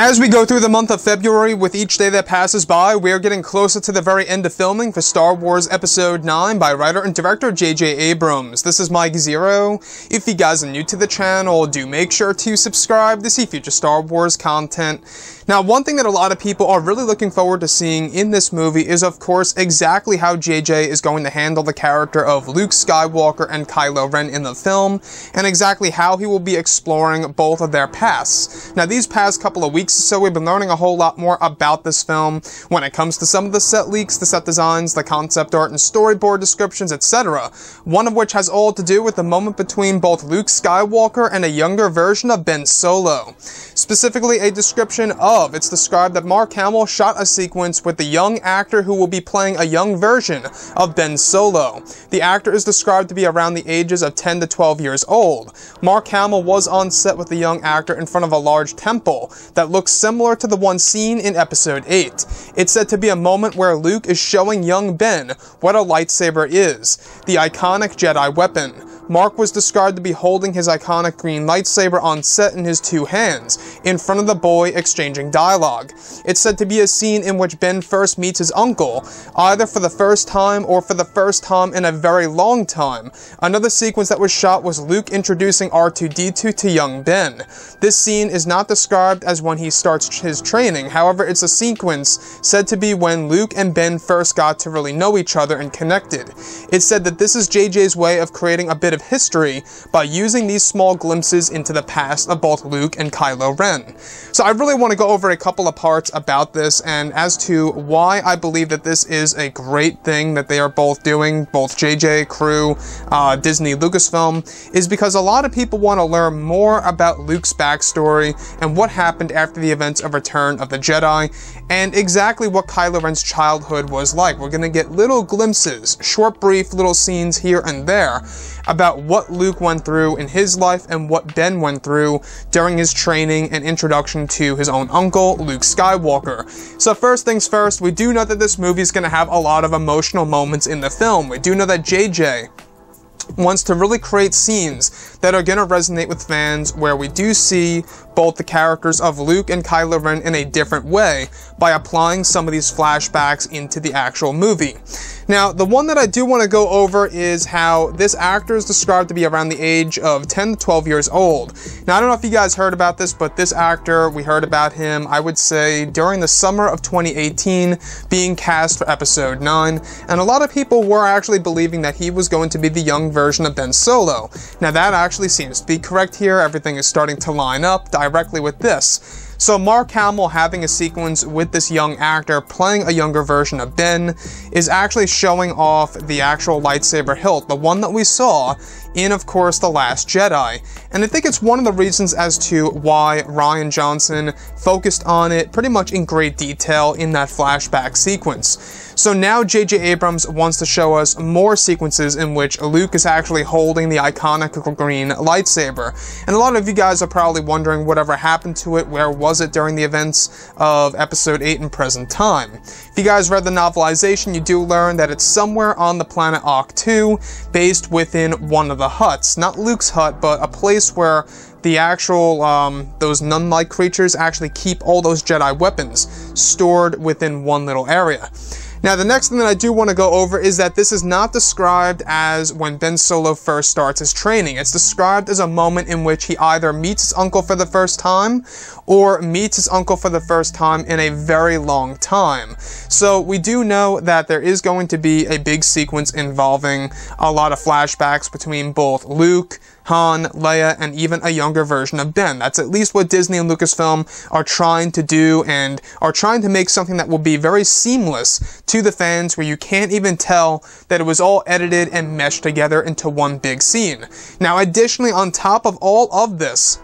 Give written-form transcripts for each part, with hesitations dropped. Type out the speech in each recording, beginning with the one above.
As we go through the month of February, with each day that passes by, we are getting closer to the very end of filming for Star Wars Episode 9 by writer and director J.J. Abrams. This is Mike Zero. If you guys are new to the channel, do make sure to subscribe to see future Star Wars content. Now, one thing that a lot of people are really looking forward to seeing in this movie is, of course, exactly how JJ is going to handle the character of Luke Skywalker and Kylo Ren in the film, and exactly how he will be exploring both of their pasts. Now, these past couple of weeks or so, we've been learning a whole lot more about this film when it comes to some of the set leaks, the set designs, the concept art and storyboard descriptions, etc. One of which has all to do with the moment between both Luke Skywalker and a younger version of Ben Solo. Specifically, a description of, it's described that Mark Hamill shot a sequence with the young actor who will be playing a young version of Ben Solo. The actor is described to be around the ages of 10 to 12 years old. Mark Hamill was on set with the young actor in front of a large temple that looks similar to the one seen in Episode 8. It's said to be a moment where Luke is showing young Ben what a lightsaber is, the iconic Jedi weapon. Mark was described to be holding his iconic green lightsaber on set in his two hands, in front of the boy exchanging dialogue. It's said to be a scene in which Ben first meets his uncle, either for the first time or for the first time in a very long time. Another sequence that was shot was Luke introducing R2-D2 to young Ben. This scene is not described as when he starts his training, however it's a sequence said to be when Luke and Ben first got to really know each other and connected. It's said that this is JJ's way of creating a bit of history by using these small glimpses into the past of both Luke and Kylo Ren. So I really want to go over a couple of parts about this and as to why I believe that this is a great thing that they are both doing, both JJ, crew, Disney, Lucasfilm, is because a lot of people want to learn more about Luke's backstory and what happened after the events of Return of the Jedi and exactly what Kylo Ren's childhood was like. We're going to get little glimpses, short, brief little scenes here and there about what Luke went through in his life and what Ben went through during his training and introduction to his own uncle, Luke Skywalker. So first things first, we do know that this movie is going to have a lot of emotional moments in the film. We do know that JJ wants to really create scenes that are going to resonate with fans where we do see both the characters of Luke and Kylo Ren in a different way by applying some of these flashbacks into the actual movie. Now, the one that I do want to go over is how this actor is described to be around the age of 10 to 12 years old. Now, I don't know if you guys heard about this, but this actor, we heard about him, I would say, during the summer of 2018, being cast for Episode 9, and a lot of people were actually believing that he was going to be the young version of Ben Solo. Now, that actually seems to be correct here. Everything is starting to line up directly with this. So Mark Hamill having a sequence with this young actor playing a younger version of Ben is actually showing off the actual lightsaber hilt, the one that we saw in, of course, The Last Jedi. And I think it's one of the reasons as to why Rian Johnson focused on it pretty much in great detail in that flashback sequence. So now J.J. Abrams wants to show us more sequences in which Luke is actually holding the iconic green lightsaber. And a lot of you guys are probably wondering whatever happened to it, where was it during the events of Episode 8 in present time. If you guys read the novelization, you do learn that it's somewhere on the planet Ahch-To, based within one of the huts. Not Luke's hut, but a place where the actual, those nun-like creatures actually keep all those Jedi weapons stored within one little area. Now, the next thing that I do want to go over is that this is not described as when Ben Solo first starts his training. It's described as a moment in which he either meets his uncle for the first time or meets his uncle for the first time in a very long time. So we do know that there is going to be a big sequence involving a lot of flashbacks between both Luke, Han, Leia, and even a younger version of Ben. That's at least what Disney and Lucasfilm are trying to do and are trying to make something that will be very seamless to the fans where you can't even tell that it was all edited and meshed together into one big scene. Now, additionally, on top of all of this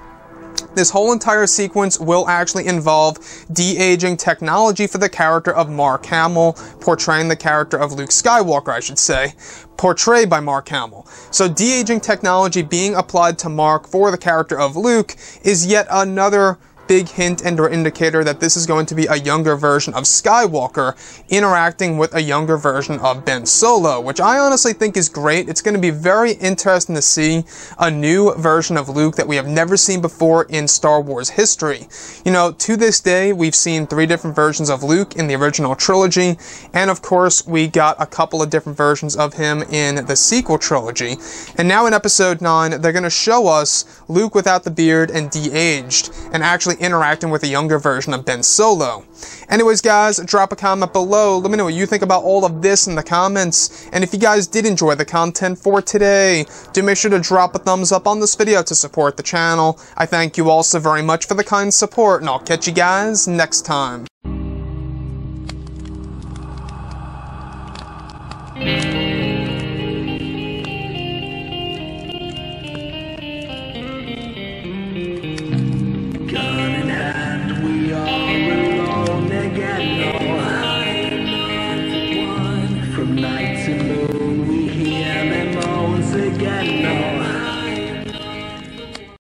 whole entire sequence will actually involve de-aging technology for the character of Mark Hamill, portraying the character of Luke Skywalker, I should say, portrayed by Mark Hamill. So de-aging technology being applied to Mark for the character of Luke is yet another big hint and or indicator that this is going to be a younger version of Skywalker interacting with a younger version of Ben Solo, which I honestly think is great. It's going to be very interesting to see a new version of Luke that we have never seen before in Star Wars history. You know, to this day, we've seen 3 different versions of Luke in the original trilogy, and of course, we got a couple of different versions of him in the sequel trilogy. And now in Episode 9, they're going to show us Luke without the beard and de-aged, and actually interacting with a younger version of Ben Solo. Anyways, guys, drop a comment below. Let me know what you think about all of this in the comments. And if you guys did enjoy the content for today, do make sure to drop a thumbs up on this video to support the channel. I thank you all so very much for the kind support, and I'll catch you guys next time. From night to moon.